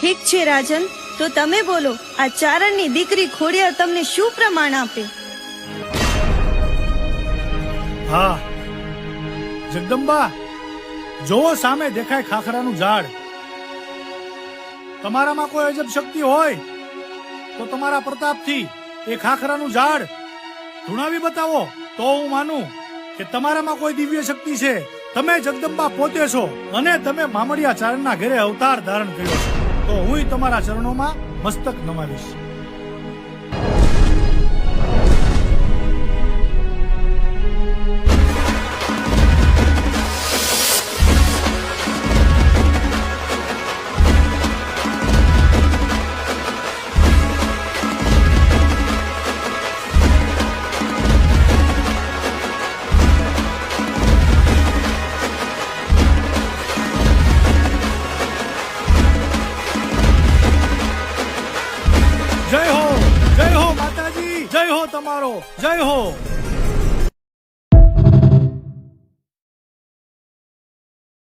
ઠીક છે રાજન, તો તમે બોલો, આ ચારણની દીકરી ખોડિયાર તમને શું પ્રમાણ આપે? હા જગદંબા, જોવો સામે દેખાય ખાખરાનું ઝાડ. તમારામાં કોઈ અજબ શક્તિ હોય તો તમારા પ્રતાપથી એ ખાખરાનું ઝાડ ધૂણાવી બતાવો, તો હું માનું કે તમારામાં કોઈ દિવ્ય શક્તિ છે. તમે જગદંબા પોતે છો અને તમે મામડિયા ચારણના ઘરે અવતાર ધારણ કર્યો છે, તો હું તમારા ચરણોમાં મસ્તક નમાવીશ. જય હો માતાજી, જય હો તમારો, જય હો.